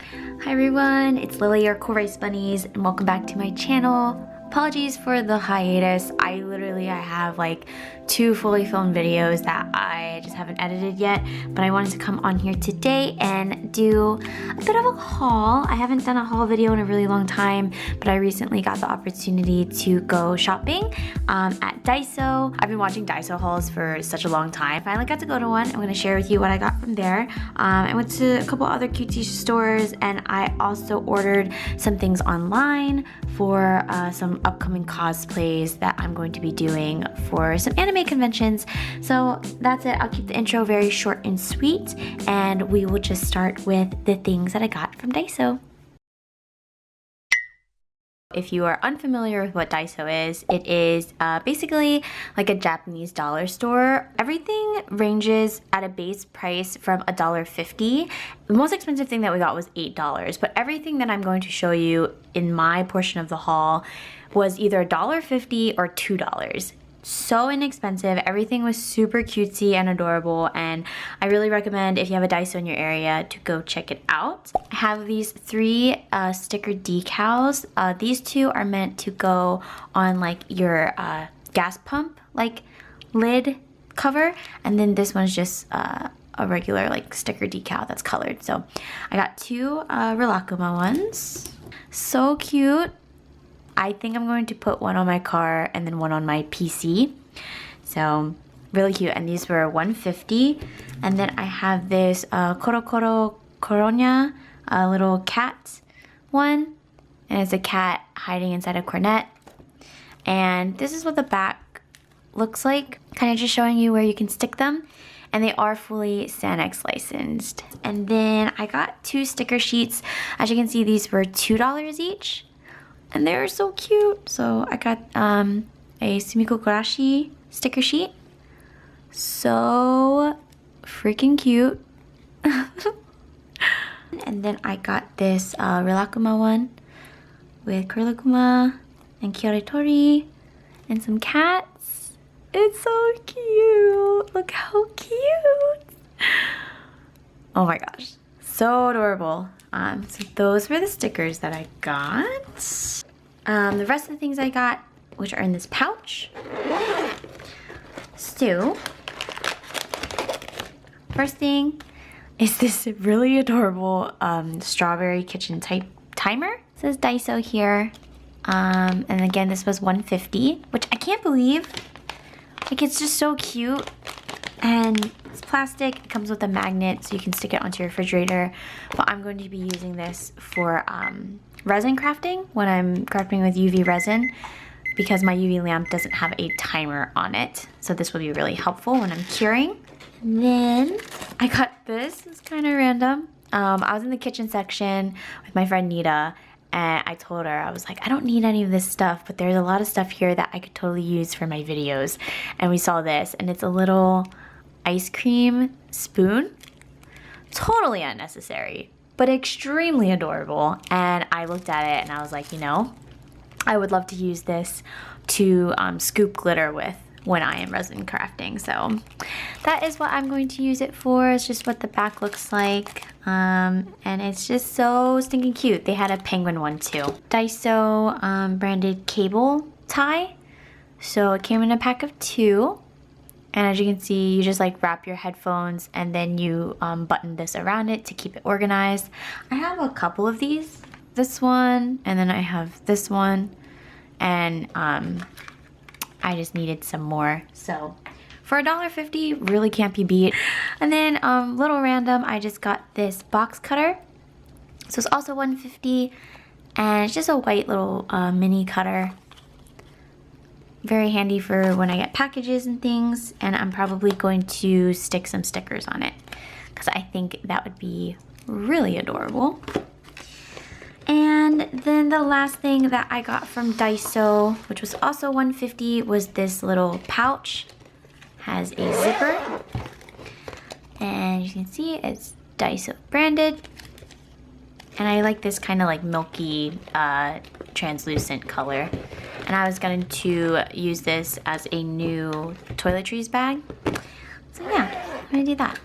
Hi everyone, it's Lily, your CoolRiceBunnies, and welcome back to my channel. Apologies for the hiatus. I have like 2 fully filmed videos that I just haven't edited yet, but I wanted to come on here today and do a bit of a haul. I haven't done a haul video in a really long time, but I recently got the opportunity to go shopping at Daiso. I've been watching Daiso hauls for such a long time. Finally got to go to one. I'm going to share with you what I got from there. I went to a couple other cutesy stores, and I also ordered some things online for some upcoming cosplays that I'm going to be doing for some anime conventions. So that's it. I'll keep the intro very short and sweet, and we will just start with the things that I got from Daiso. If you are unfamiliar with what Daiso is, it is basically like a Japanese dollar store. Everything ranges at a base price from $1.50. The most expensive thing that we got was $8, but everything that I'm going to show you in my portion of the haul was either $1.50 or $2. So inexpensive. Everything was super cutesy and adorable, and I really recommend, if you have a Daiso in your area, to go check it out. I have these 3 sticker decals. These 2 are meant to go on like your gas pump like lid cover, and then this one's just a regular like sticker decal that's colored. So I got 2 Rilakkuma ones. So cute. I think I'm going to put one on my car and then one on my PC. So really cute, and these were $1.50. And then I have this Koro Koro Koronya, a little cat one, and it's a cat hiding inside a cornet. And this is what the back looks like, kind of just showing you where you can stick them. And they are fully Sanex licensed. And then I got 2 sticker sheets. As you can see, these were $2 each. And they're so cute. So I got a Sumiko Gurashi sticker sheet. So freaking cute. And then I got this Rilakkuma one with Kurokuma and Kyoritori and some cats. It's so cute. Look how cute. Oh my gosh. So adorable. So those were the stickers that I got. The rest of the things I got, which are in this pouch. So, first thing is this really adorable strawberry kitchen type timer. It says Daiso here. And again, this was $1.50, which I can't believe. Like, it's just so cute. And it's plastic. It comes with a magnet, so you can stick it onto your refrigerator. But I'm going to be using this for resin crafting when I'm crafting with UV resin, because my UV lamp doesn't have a timer on it. So this will be really helpful when I'm curing. And then I got this. It's kind of random. I was in the kitchen section with my friend Nita, and I told her, I was like, I don't need any of this stuff, but there's a lot of stuff here that I could totally use for my videos. And we saw this, and it's a little ice cream spoon. Totally unnecessary, but extremely adorable. And I looked at it and I was like, you know, I would love to use this to scoop glitter with when I am resin crafting. So that is what I'm going to use it for. It's just what the back looks like. And it's just so stinking cute. They had a penguin one too. Daiso branded cable tie. So it came in a pack of 2. And as you can see, you just like wrap your headphones and then you button this around it to keep it organized. I have a couple of these. This one, and then I have this one. And I just needed some more. So for $1.50, really can't be beat. And then little random, I just got this box cutter. So it's also $1.50, and it's just a white little mini cutter. Very handy for when I get packages and things, and I'm probably going to stick some stickers on it because I think that would be really adorable. And then the last thing that I got from Daiso, which was also $1.50, was this little pouch. Has a zipper, and you can see it's Daiso branded. And I like this kind of like milky translucent color. And I was going to use this as a new toiletries bag. So yeah, I'm gonna do that.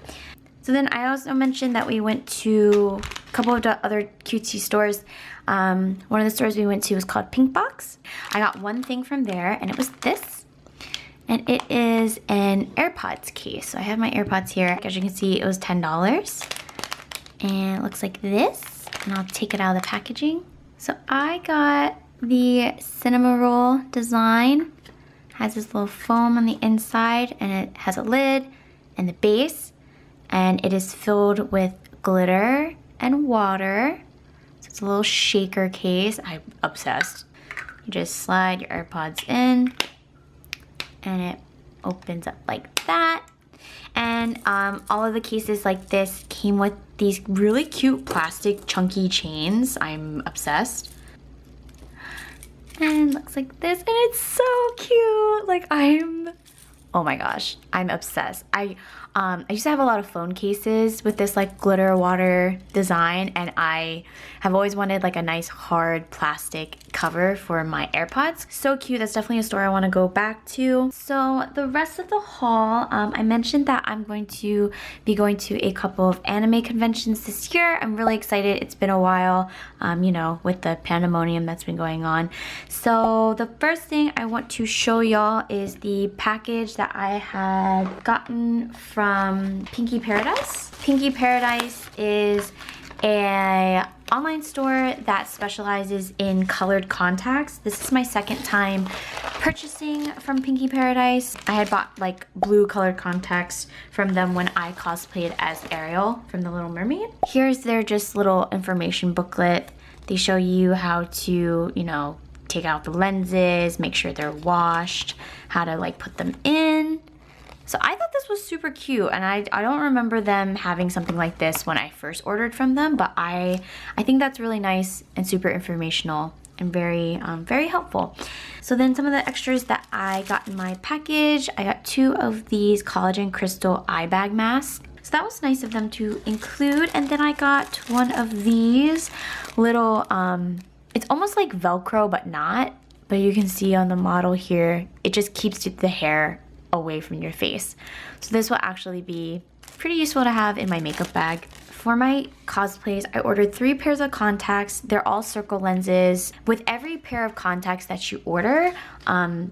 So then I also mentioned that we went to couple of the other cutesy stores. One of the stores we went to was called Pink Box. I got one thing from there, and it was this. And it is an Airpods case. So I have my AirPods here. As you can see, it was $10. And it looks like this. And I'll take it out of the packaging. So I got the cinema roll design. It has this little foam on the inside, and it has a lid and the base. And it is filled with glitter and water. So it's a little shaker case. I'm obsessed. You just slide your AirPods in, and it opens up like that. And all of the cases like this came with these really cute plastic chunky chains. I'm obsessed. And it looks like this, and it's so cute. Like oh my gosh, I'm obsessed. I used to have a lot of phone cases with this like glitter water design, and I have always wanted like a nice hard plastic cover for my AirPods. So cute. That's definitely a store I want to go back to. So the rest of the haul, I mentioned that I'm going to be going to a couple of anime conventions this year. I'm really excited. It's been a while, you know, with the pandemonium that's been going on. So the first thing I want to show y'all is the package that I had gotten from Pinky Paradise. Pinky Paradise is an online store that specializes in colored contacts. This is my second time purchasing from Pinky Paradise. I had bought like blue colored contacts from them when I cosplayed as Ariel from The Little Mermaid. Here's their just little information booklet. They show you how to, you know, take out the lenses, make sure they're washed, how to like put them in. So I thought this was super cute, and I don't remember them having something like this when I first ordered from them, but I think that's really nice and super informational and very helpful. So then some of the extras that I got in my package, I got 2 of these Collagen Crystal eye bag masks. So that was nice of them to include. And then I got one of these little, it's almost like Velcro, but not. But you can see on the model here, it just keeps the hair away from your face. So this will actually be pretty useful to have in my makeup bag. For my cosplays, I ordered 3 pairs of contacts. They're all circle lenses. With every pair of contacts that you order,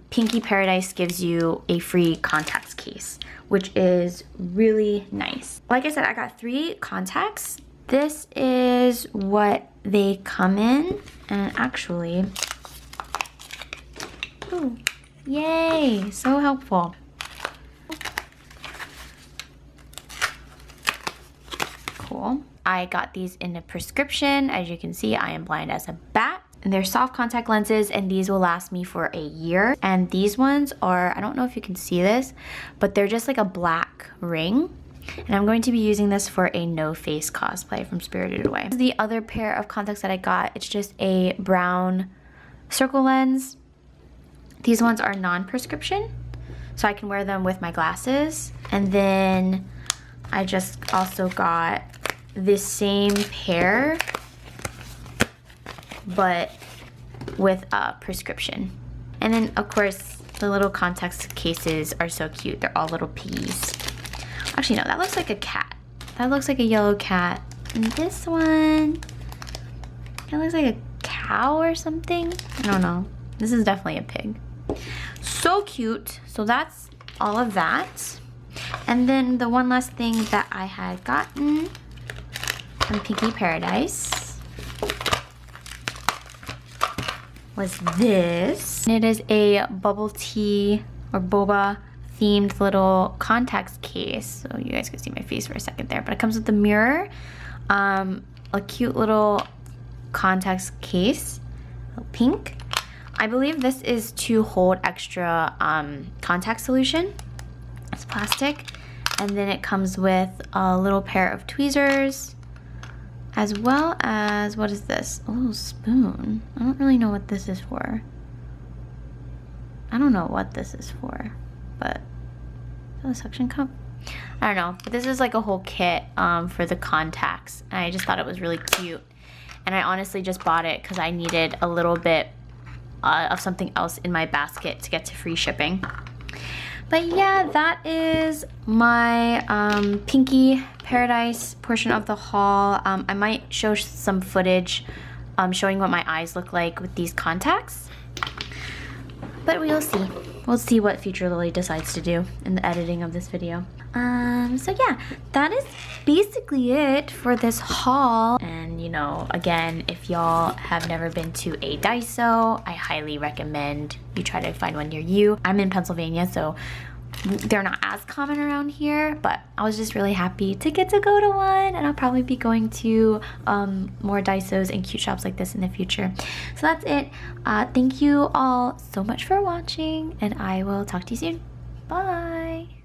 Pinky Paradise gives you a free contacts case, which is really nice. Like I said, I got 3 contacts. This is what they come in, and actually, ooh, yay, so helpful. Cool. I got these in a prescription. As you can see, I am blind as a bat. And they're soft contact lenses, and these will last me for a year. And these ones are, I don't know if you can see this, but they're just like a black ring. And I'm going to be using this for a no face cosplay from Spirited Away. The other pair of contacts that I got, it's just a brown circle lens. These ones are non-prescription, so I can wear them with my glasses. And then I just also got this same pair, but with a prescription. And then of course, the little contacts cases are so cute. They're all little piggies. Actually, no, that looks like a cat. That looks like a yellow cat. And this one, it looks like a cow or something. I don't know. This is definitely a pig. So cute. So that's all of that. And then the one last thing that I had gotten from Pinky Paradise was this. It is a bubble tea or boba themed little contacts case. So you guys can see my face for a second there, but it comes with the mirror, a cute little contacts case, pink. I believe this is to hold extra contact solution. It's plastic. And then it comes with a little pair of tweezers, as well as, what is this? A little spoon. I don't really know what this is for. I don't know what this is for, but is that a suction cup? I don't know, but this is like a whole kit for the contacts, and I just thought it was really cute. And I honestly just bought it because I needed a little bit of something else in my basket to get to free shipping. But yeah, that is my Pinky Paradise portion of the haul. I might show some footage showing what my eyes look like with these contacts. But we'll see. We'll see what Future Lily decides to do in the editing of this video. So yeah, that is basically it for this haul. And you know, again, if y'all have never been to a Daiso, I highly recommend you try to find one near you. I'm in Pennsylvania, so they're not as common around here, but I was just really happy to get to go to one, and I'll probably be going to more Daisos and cute shops like this in the future. So that's it. Thank you all so much for watching, and I will talk to you soon. Bye!